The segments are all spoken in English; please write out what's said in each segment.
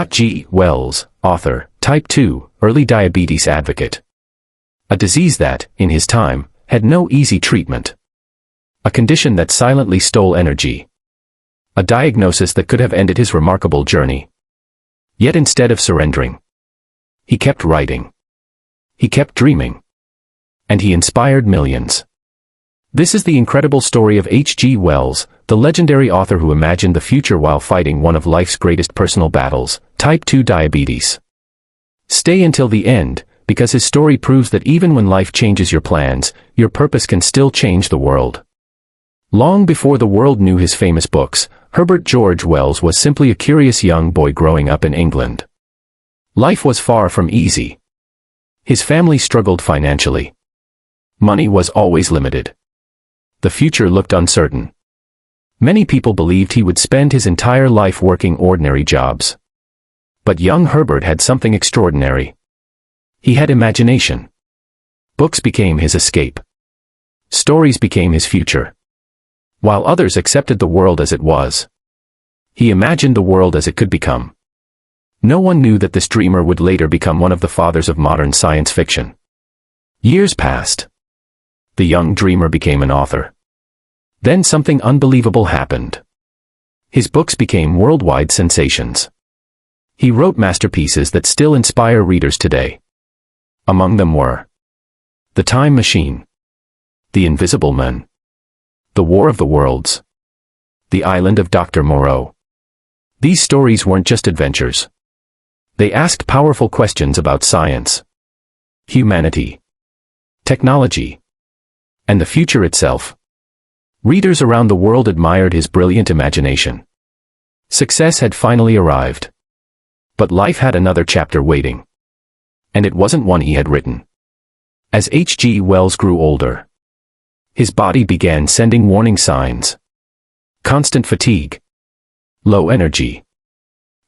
G. Wells, author, type 2, early diabetes advocate. A disease that, in his time, had no easy treatment. A condition that silently stole energy. A diagnosis that could have ended his remarkable journey. Yet instead of surrendering, he kept writing. He kept dreaming. And he inspired millions. This is the incredible story of H.G. Wells, the legendary author who imagined the future while fighting one of life's greatest personal battles, type 2 diabetes. Stay until the end, because his story proves that even when life changes your plans, your purpose can still change the world. Long before the world knew his famous books, Herbert George Wells was simply a curious young boy growing up in England. Life was far from easy. His family struggled financially. Money was always limited. The future looked uncertain. Many people believed he would spend his entire life working ordinary jobs. But young Herbert had something extraordinary. He had imagination. Books became his escape. Stories became his future. While others accepted the world as it was, he imagined the world as it could become. No one knew that this dreamer would later become one of the fathers of modern science fiction. Years passed. The young dreamer became an author. Then something unbelievable happened. His books became worldwide sensations. He wrote masterpieces that still inspire readers today. Among them were The Time Machine, The Invisible Man, The War of the Worlds, The Island of Dr. Moreau. These stories weren't just adventures. They asked powerful questions about science, humanity, technology, and the future itself. Readers around the world admired his brilliant imagination. Success had finally arrived. But life had another chapter waiting. And it wasn't one he had written. As H.G. Wells grew older, his body began sending warning signs. Constant fatigue, low energy,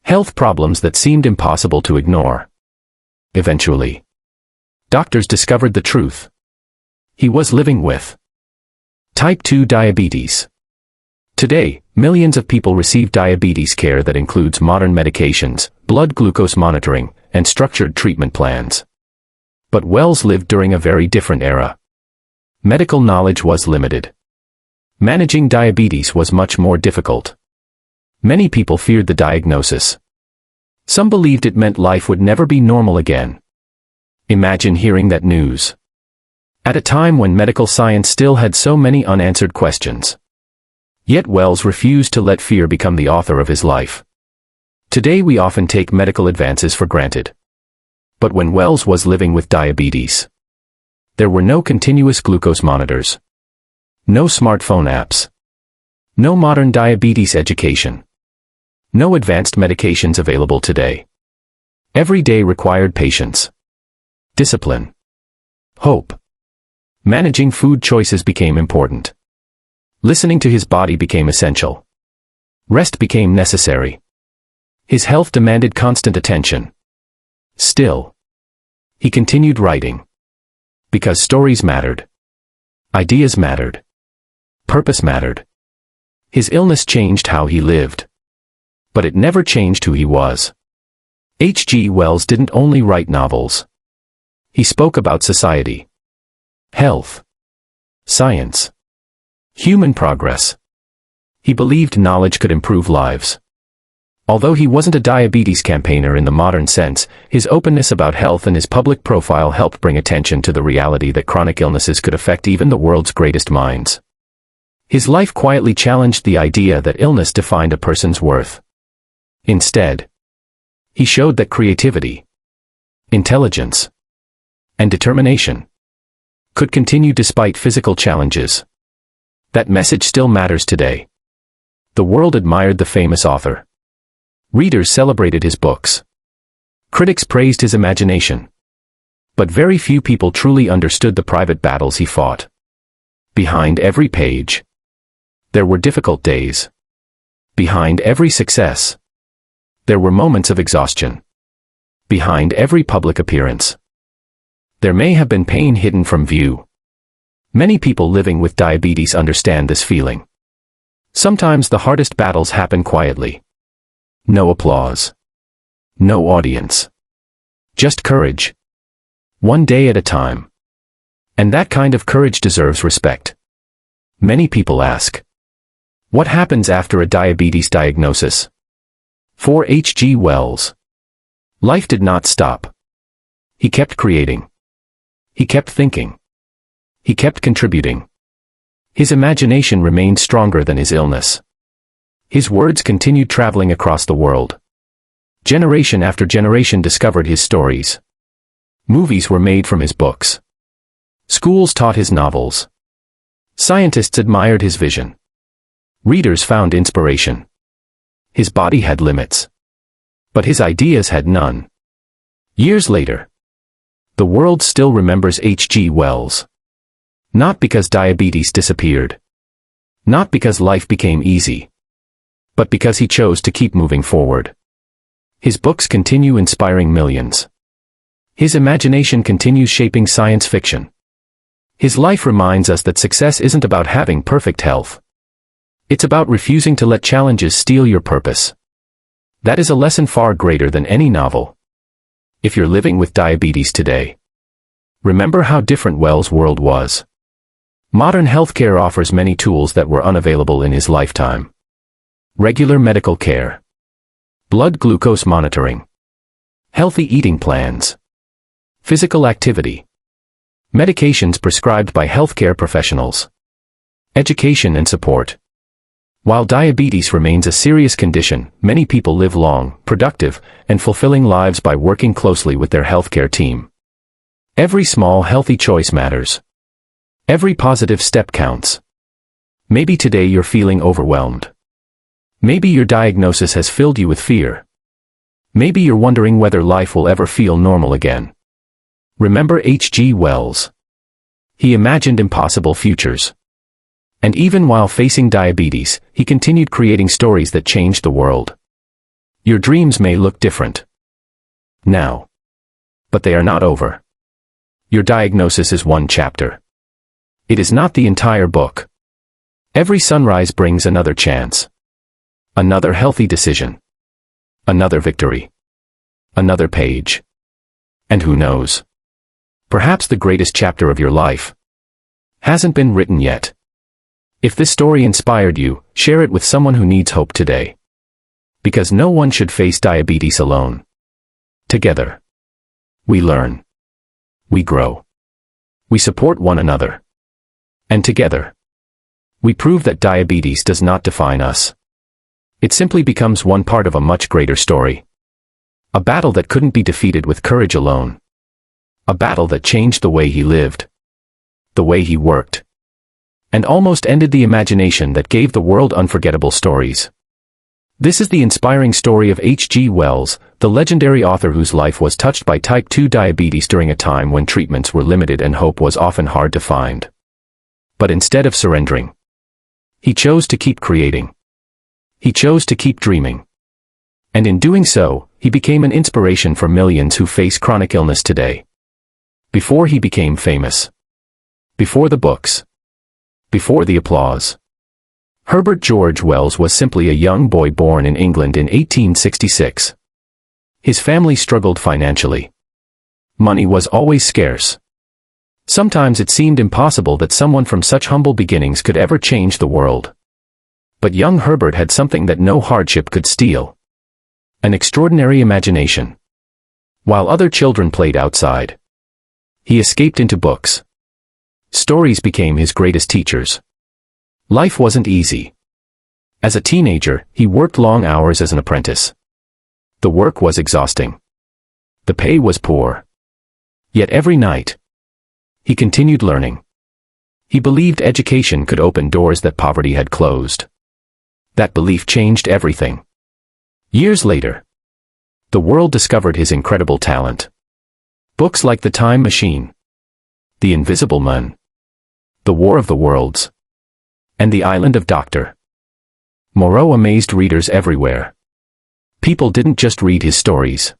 health problems that seemed impossible to ignore. Eventually, doctors discovered the truth. He was living with type 2 diabetes. Today, millions of people receive diabetes care that includes modern medications, blood glucose monitoring, and structured treatment plans. But Wells lived during a very different era. Medical knowledge was limited. Managing diabetes was much more difficult. Many people feared the diagnosis. Some believed it meant life would never be normal again. Imagine hearing that news. At a time when medical science still had so many unanswered questions. Yet Wells refused to let fear become the author of his life. Today we often take medical advances for granted. But when Wells was living with diabetes, there were no continuous glucose monitors. No smartphone apps. No modern diabetes education. No advanced medications available today. Every day required patience, discipline, hope. Managing food choices became important. Listening to his body became essential. Rest became necessary. His health demanded constant attention. Still, he continued writing. Because stories mattered. Ideas mattered. Purpose mattered. His illness changed how he lived. But it never changed who he was. H.G. Wells didn't only write novels. He spoke about society, health, science, human progress. He believed knowledge could improve lives. Although he wasn't a diabetes campaigner in the modern sense, his openness about health and his public profile helped bring attention to the reality that chronic illnesses could affect even the world's greatest minds. His life quietly challenged the idea that illness defined a person's worth. Instead, he showed that creativity, intelligence, and determination could continue despite physical challenges. That message still matters today. The world admired the famous author. Readers celebrated his books. Critics praised his imagination. But very few people truly understood the private battles he fought. Behind every page, there were difficult days. Behind every success, there were moments of exhaustion. Behind every public appearance, there may have been pain hidden from view. Many people living with diabetes understand this feeling. Sometimes the hardest battles happen quietly. No applause. No audience. Just courage. One day at a time. And that kind of courage deserves respect. Many people ask, what happens after a diabetes diagnosis? For H.G. Wells, life did not stop. He kept creating. He kept thinking. He kept contributing. His imagination remained stronger than his illness. His words continued traveling across the world. Generation after generation discovered his stories. Movies were made from his books. Schools taught his novels. Scientists admired his vision. Readers found inspiration. His body had limits. But his ideas had none. Years later, the world still remembers H.G. Wells. Not because diabetes disappeared. Not because life became easy. But because he chose to keep moving forward. His books continue inspiring millions. His imagination continues shaping science fiction. His life reminds us that success isn't about having perfect health. It's about refusing to let challenges steal your purpose. That is a lesson far greater than any novel. If you're living with diabetes today, remember how different Wells' world was. Modern healthcare offers many tools that were unavailable in his lifetime. Regular medical care. Blood glucose monitoring. Healthy eating plans. Physical activity. Medications prescribed by healthcare professionals. Education and support. While diabetes remains a serious condition, many people live long, productive, and fulfilling lives by working closely with their healthcare team. Every small healthy choice matters. Every positive step counts. Maybe today you're feeling overwhelmed. Maybe your diagnosis has filled you with fear. Maybe you're wondering whether life will ever feel normal again. Remember H.G. Wells. He imagined impossible futures. And even while facing diabetes, he continued creating stories that changed the world. Your dreams may look different now, but they are not over. Your diagnosis is one chapter. It is not the entire book. Every sunrise brings another chance. Another healthy decision. Another victory. Another page. And who knows? Perhaps the greatest chapter of your life hasn't been written yet. If this story inspired you, share it with someone who needs hope today. Because no one should face diabetes alone. Together, we learn. We grow. We support one another. And together, we prove that diabetes does not define us. It simply becomes one part of a much greater story. A battle that couldn't be defeated with courage alone. A battle that changed the way he lived. The way he worked. And almost ended the imagination that gave the world unforgettable stories. This is the inspiring story of H.G. Wells, the legendary author whose life was touched by type 2 diabetes during a time when treatments were limited and hope was often hard to find. But instead of surrendering, he chose to keep creating. He chose to keep dreaming. And in doing so, he became an inspiration for millions who face chronic illness today. Before he became famous. Before the books. Before the applause. Herbert George Wells was simply a young boy born in England in 1866. His family struggled financially. Money was always scarce. Sometimes it seemed impossible that someone from such humble beginnings could ever change the world. But young Herbert had something that no hardship could steal. An extraordinary imagination. While other children played outside, he escaped into books. Stories became his greatest teachers. Life wasn't easy. As a teenager, he worked long hours as an apprentice. The work was exhausting. The pay was poor. Yet every night, he continued learning. He believed education could open doors that poverty had closed. That belief changed everything. Years later, the world discovered his incredible talent. Books like The Time Machine, The Invisible Man, The War of the Worlds, and The Island of Dr. Moreau amazed readers everywhere. People didn't just read his stories.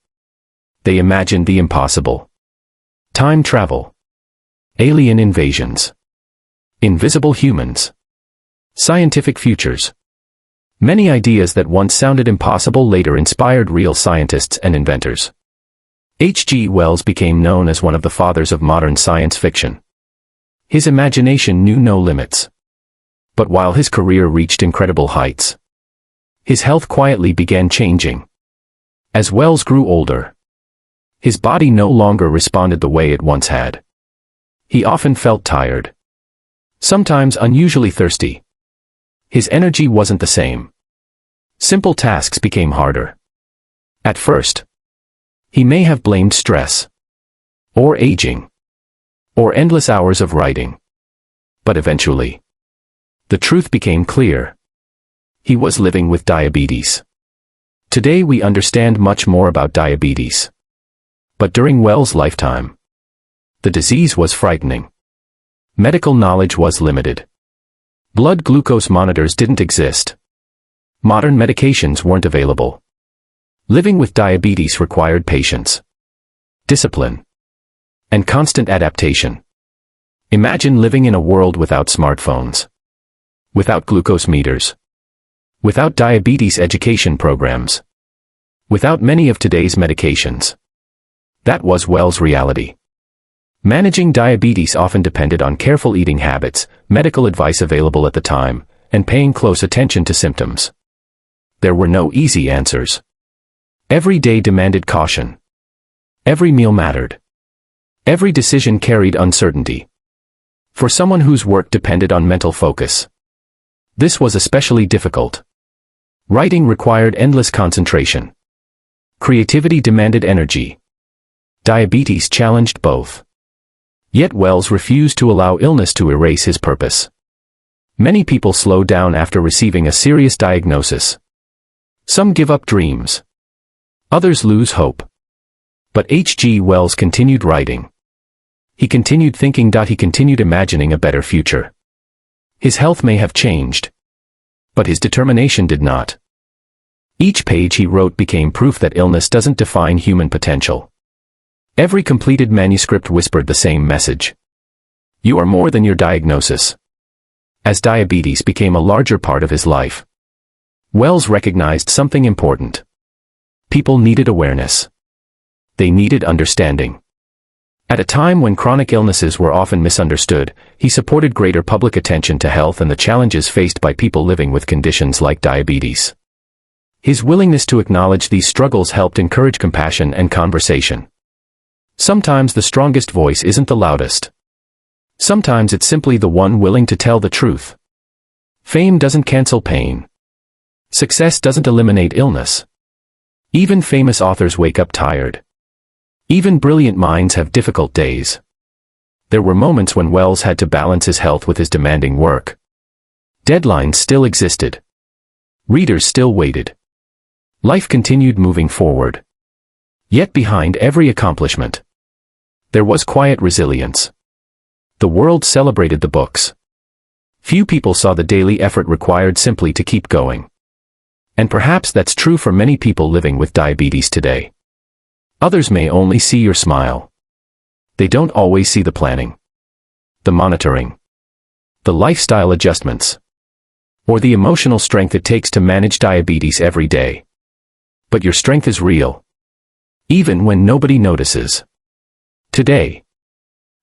They imagined the impossible. Time travel. Alien invasions. Invisible humans. Scientific futures. Many ideas that once sounded impossible later inspired real scientists and inventors. H.G. Wells became known as one of the fathers of modern science fiction. His imagination knew no limits. But while his career reached incredible heights, his health quietly began changing. As Wells grew older, his body no longer responded the way it once had. He often felt tired, sometimes unusually thirsty. His energy wasn't the same. Simple tasks became harder. At first, he may have blamed stress, or aging, or endless hours of writing. But eventually, the truth became clear. He was living with diabetes. Today we understand much more about diabetes. But during Wells' lifetime, the disease was frightening. Medical knowledge was limited. Blood glucose monitors didn't exist. Modern medications weren't available. Living with diabetes required patience, discipline, and constant adaptation. Imagine living in a world without smartphones, without glucose meters, without diabetes education programs, without many of today's medications. That was Wells' reality. Managing diabetes often depended on careful eating habits, medical advice available at the time, and paying close attention to symptoms. There were no easy answers. Every day demanded caution. Every meal mattered. Every decision carried uncertainty. For someone whose work depended on mental focus, this was especially difficult. Writing required endless concentration. Creativity demanded energy. Diabetes challenged both. Yet Wells refused to allow illness to erase his purpose. Many people slow down after receiving a serious diagnosis. Some give up dreams. Others lose hope. But H.G. Wells continued writing. He continued thinking. He continued imagining a better future. His health may have changed, but his determination did not. Each page he wrote became proof that illness doesn't define human potential. Every completed manuscript whispered the same message. You are more than your diagnosis. As diabetes became a larger part of his life, Wells recognized something important. People needed awareness. They needed understanding. At a time when chronic illnesses were often misunderstood, he supported greater public attention to health and the challenges faced by people living with conditions like diabetes. His willingness to acknowledge these struggles helped encourage compassion and conversation. Sometimes the strongest voice isn't the loudest. Sometimes it's simply the one willing to tell the truth. Fame doesn't cancel pain. Success doesn't eliminate illness. Even famous authors wake up tired. Even brilliant minds have difficult days. There were moments when Wells had to balance his health with his demanding work. Deadlines still existed. Readers still waited. Life continued moving forward. Yet behind every accomplishment, there was quiet resilience. The world celebrated the books. Few people saw the daily effort required simply to keep going. And perhaps that's true for many people living with diabetes today. Others may only see your smile. They don't always see the planning, the monitoring, the lifestyle adjustments, or the emotional strength it takes to manage diabetes every day. But your strength is real, even when nobody notices. Today,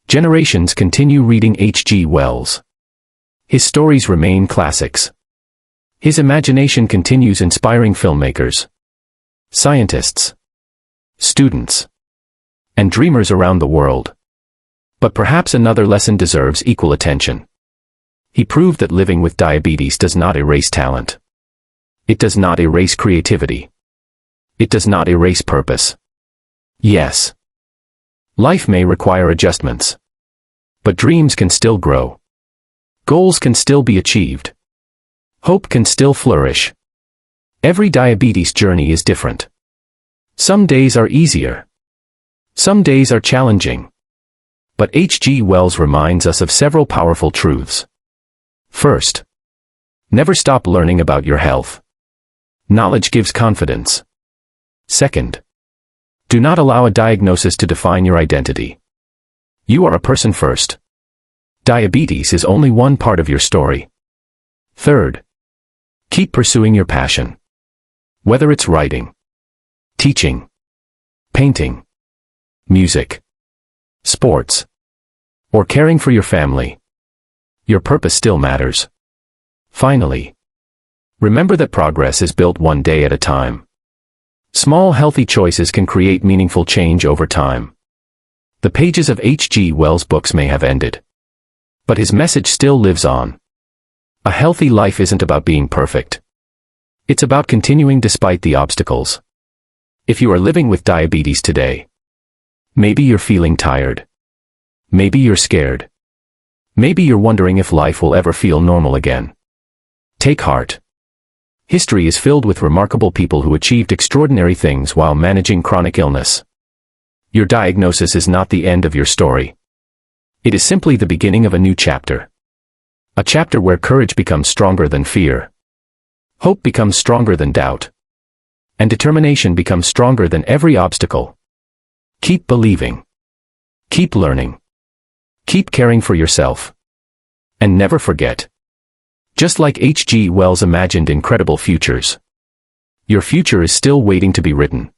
generations continue reading H.G. Wells. His stories remain classics. His imagination continues inspiring filmmakers, scientists, students, and dreamers around the world. But perhaps another lesson deserves equal attention. He proved that living with diabetes does not erase talent. It does not erase creativity. It does not erase purpose. Yes, life may require adjustments, but dreams can still grow. Goals can still be achieved. Hope can still flourish. Every diabetes journey is different. Some days are easier. Some days are challenging. But H.G. Wells reminds us of several powerful truths. First, never stop learning about your health. Knowledge gives confidence. Second, do not allow a diagnosis to define your identity. You are a person first. Diabetes is only one part of your story. Third, Keep pursuing your passion. Whether it's writing, teaching, painting, music, sports, or caring for your family, your purpose still matters. Finally, remember that progress is built one day at a time. Small healthy choices can create meaningful change over time. The pages of H.G. Wells' books may have ended, but his message still lives on. A healthy life isn't about being perfect. It's about continuing despite the obstacles. If you are living with diabetes today, maybe you're feeling tired. Maybe you're scared. Maybe you're wondering if life will ever feel normal again. Take heart. History is filled with remarkable people who achieved extraordinary things while managing chronic illness. Your diagnosis is not the end of your story. It is simply the beginning of a new chapter. A chapter where courage becomes stronger than fear. Hope becomes stronger than doubt. And determination becomes stronger than every obstacle. Keep believing. Keep learning. Keep caring for yourself. And never forget. Just like H.G. Wells imagined incredible futures, your future is still waiting to be written.